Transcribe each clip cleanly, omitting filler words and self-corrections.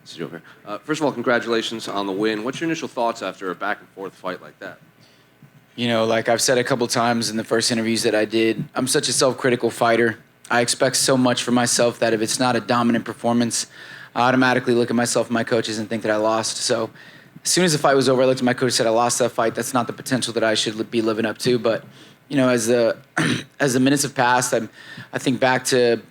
See you over here. First of all, congratulations on the win. What's your initial thoughts after a back-and-forth fight like that? You know, like I've said a couple times in the first interviews that I did, I'm such a self-critical fighter. I expect so much from myself that if it's not a dominant performance, I automatically look at myself and my coaches and think that I lost. So as soon as the fight was over, I looked at my coach and said, I lost that fight. That's not the potential that I should be living up to. But, you know, as the minutes have passed, I think back to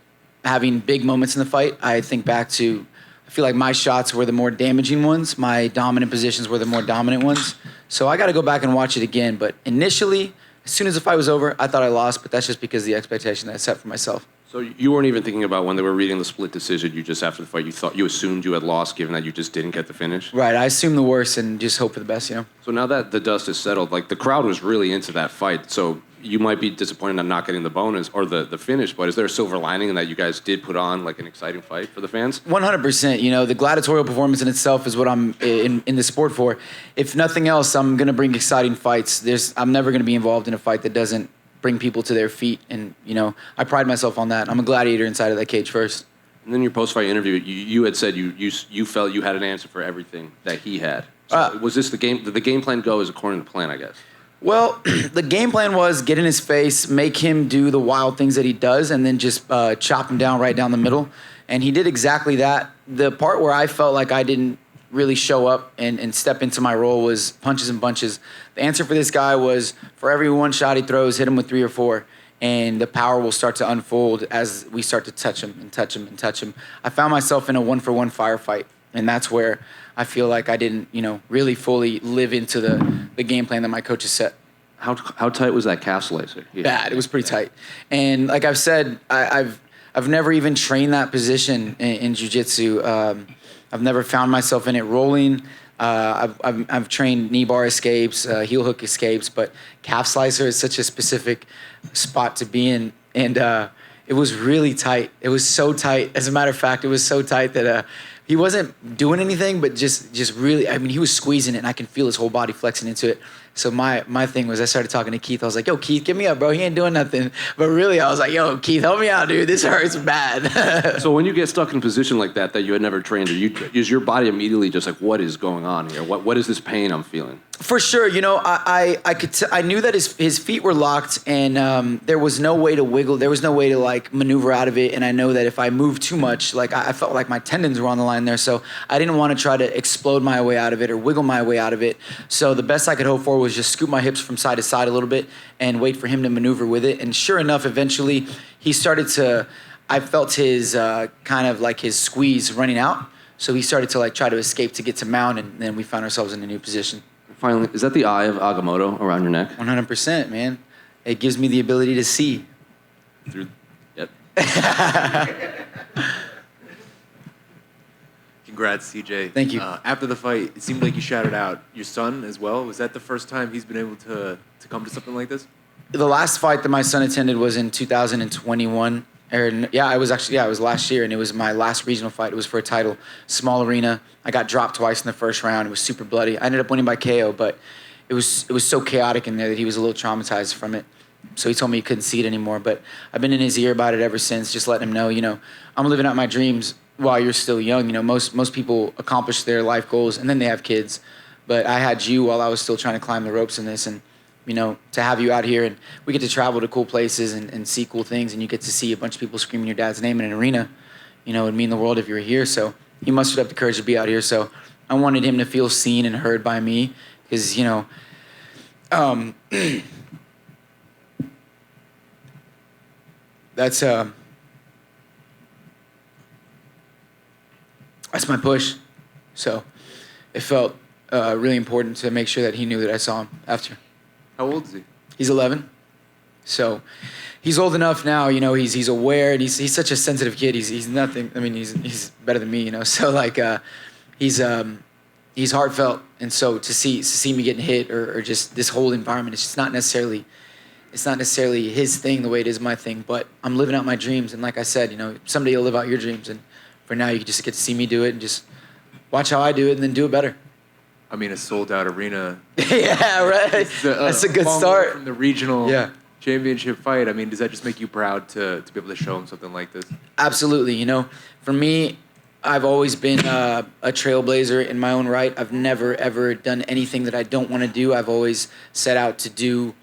having big moments in the fight. I think back to, I feel like my shots were the more damaging ones. My dominant positions were the more dominant ones. So I got to go back and watch it again. But initially, as soon as the fight was over, I thought I lost, but that's just because of the expectation that I set for myself. So you weren't even thinking about when they were reading the split decision, you just, after the fight, you assumed you had lost given that you just didn't get the finish? Right, I assumed the worst and just hope for the best, you know? So now that the dust is settled, like the crowd was really into that fight, so you might be disappointed on not getting the bonus or the finish, but is there a silver lining in that you guys did put on like an exciting fight for the fans? 100%. You know, the gladiatorial performance in itself is what I'm in the sport for. If nothing else, I'm going to bring exciting fights. I'm never going to be involved in a fight that doesn't bring people to their feet, and, you know, I pride myself on that. I'm a gladiator inside of that cage first. And then your post-fight interview, you had said you felt you had an answer for everything that he had. So was this the game? Did the game plan go as according to plan, I guess? Well, the game plan was get in his face, make him do the wild things that he does, and then just chop him down right down the middle. And he did exactly that. The part where I felt like I didn't really show up and step into my role was punches and bunches. The answer for this guy was for every one shot he throws, hit him with 3 or 4. And the power will start to unfold as we start to touch him and touch him and touch him. I found myself in a 1-for-1 firefight, and that's where I feel like I didn't, you know, really fully live into the game plan that my coaches set. How tight was that calf slicer? Yeah. Bad. It was pretty tight. And like I've said, I've never even trained that position in jiu-jitsu. I've never found myself in it rolling. I've trained knee bar escapes, heel hook escapes, but calf slicer is such a specific spot to be in. And it was really tight. It was so tight. As a matter of fact, it was so tight that he wasn't doing anything, but just really, I mean, he was squeezing it, and I can feel his whole body flexing into it. So my thing was I started talking to Keith. I was like, yo, Keith, get me up, bro. He ain't doing nothing. But really, I was like, yo, Keith, help me out, dude. This hurts bad. So when you get stuck in a position like that you had never trained, is your body immediately just like, what is going on here? What is this pain I'm feeling? For sure, you know, I knew that his feet were locked, and there was no way to wiggle. There was no way to like maneuver out of it. And I know that if I moved too much, like I felt like my tendons were on the line there. So I didn't want to try to explode my way out of it or wiggle my way out of it. So the best I could hope for was just scoop my hips from side to side a little bit and wait for him to maneuver with it. And sure enough, eventually he started to. I felt his kind of like his squeeze running out. So he started to like try to escape to get to mount, and then we found ourselves in a new position. Finally, is that the eye of Agamotto around your neck? 100%, man. It gives me the ability to see. Yep. Congrats, CJ. Thank you. After the fight, it seemed like you shouted out your son as well. Was that the first time he's been able to come to something like this? The last fight that my son attended was in 2021. It was last year, and it was my last regional fight. It was for a title, small arena. I got dropped twice in the first round. It was super bloody. I ended up winning by KO, but it was so chaotic in there that he was a little traumatized from it. So he told me he couldn't see it anymore. But I've been in his ear about it ever since, just letting him know, you know, I'm living out my dreams while you're still young. You know, most people accomplish their life goals and then they have kids. But I had you while I was still trying to climb the ropes in this, and you know, to have you out here, and we get to travel to cool places and see cool things, and you get to see a bunch of people screaming your dad's name in an arena, you know, it'd mean the world if you were here. So he mustered up the courage to be out here. So I wanted him to feel seen and heard by me, because, you know, that's my push. So it felt really important to make sure that he knew that I saw him after. How old is he? He's 11. So he's old enough now, you know, he's aware, and he's such a sensitive kid. He's nothing. I mean, he's better than me, you know. So like he's heartfelt, and so to see me getting hit or just this whole environment, it's not necessarily his thing the way it is my thing, but I'm living out my dreams. And like I said, you know, someday you'll live out your dreams, and for now you just get to see me do it and just watch how I do it and then do it better. I mean, a sold-out arena. Yeah, right. That's a good start. From the regional championship fight. I mean, does that just make you proud to be able to show him something like this? Absolutely. You know, for me, I've always been a trailblazer in my own right. I've never, ever done anything that I don't want to do. I've always set out to do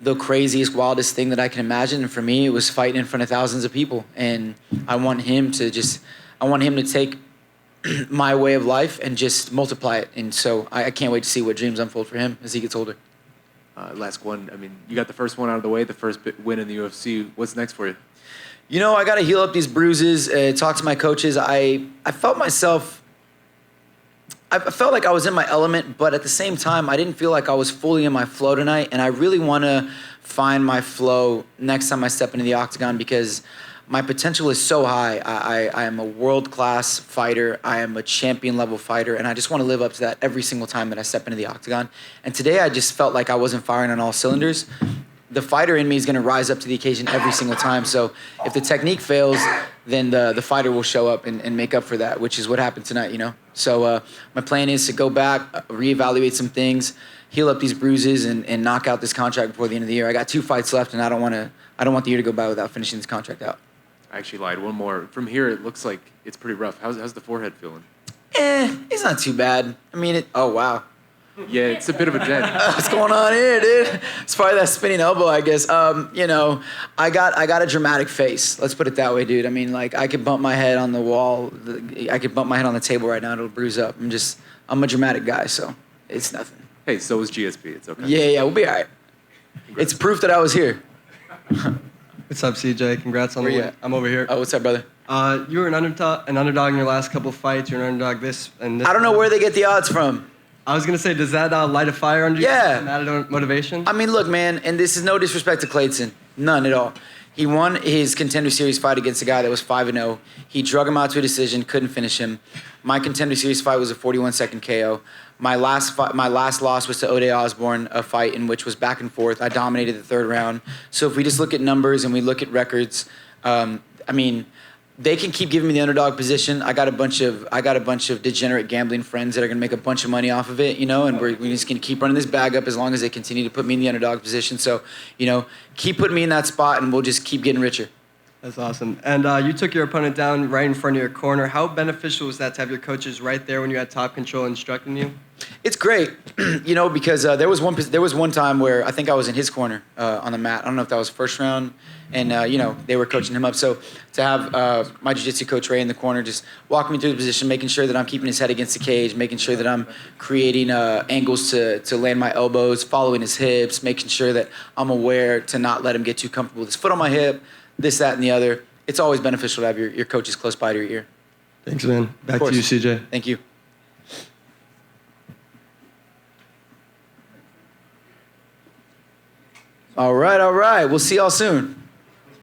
the craziest, wildest thing that I can imagine. And for me, it was fighting in front of thousands of people. And I want him to take my way of life and just multiply it. And so I can't wait to see what dreams unfold for him as he gets older. Last one. I mean, you got the first one out of the way, the first win in the UFC. What's next for you? You know, I got to heal up these bruises, talk to my coaches. I felt like I was in my element, but at the same time, I didn't feel like I was fully in my flow tonight. And I really want to find my flow next time I step into the octagon because my potential is so high. I am a world-class fighter. I am a champion-level fighter, and I just want to live up to that every single time that I step into the octagon. And today, I just felt like I wasn't firing on all cylinders. The fighter in me is going to rise up to the occasion every single time. So if the technique fails, then the fighter will show up and make up for that, which is what happened tonight, you know? So my plan is to go back, reevaluate some things, heal up these bruises, and knock out this contract before the end of the year. I got 2 fights left, and I don't want the year to go by without finishing this contract out. I actually lied. One more. From here, it looks like it's pretty rough. How's the forehead feeling? It's not too bad. I mean, oh, wow. Yeah, it's a bit of a dent. What's going on here, dude? It's probably that spinning elbow, I guess. You know, I got a dramatic face. Let's put it that way, dude. I mean, like, I could bump my head on the wall. I could bump my head on the table right now. It'll bruise up. I'm a dramatic guy, so it's nothing. Hey, so is GSP. It's okay. Yeah, we'll be all right. It's proof that I was here. What's up, CJ? Congrats on the win. I'm over here. Oh, what's up, brother? You were an underdog in your last couple fights. You're an underdog this and this. I don't know where they get the odds from. I was going to say, does that light a fire under you? Yeah. And added motivation? I mean, look, man, and this is no disrespect to Kleydson. None at all. He won his Contender Series fight against a guy that was 5-0. He drug him out to a decision, couldn't finish him. My Contender Series fight was a 41-second KO. My last loss was to O'Day Osborne, a fight in which was back and forth. I dominated the third round. So if we just look at numbers and we look at records, I mean, they can keep giving me the underdog position. I got a bunch of degenerate gambling friends that are gonna make a bunch of money off of it, you know, and we're just gonna keep running this bag up as long as they continue to put me in the underdog position. So, you know, keep putting me in that spot and we'll just keep getting richer. That's awesome. And you took your opponent down right in front of your corner. How beneficial was that to have your coaches right there when you had top control instructing you? It's great, you know, because there was one time where I think I was in his corner on the mat. I don't know if that was first round, and you know, they were coaching him up. So to have my jiu-jitsu coach Ray in the corner, just walking me through the position, making sure that I'm keeping his head against the cage, making sure that I'm creating angles to land my elbows, following his hips, making sure that I'm aware to not let him get too comfortable with his foot on my hip, this, that, and the other. It's always beneficial to have your coaches close by to your ear. Thanks, man. Back to you, CJ. Thank you. All right. We'll see y'all soon.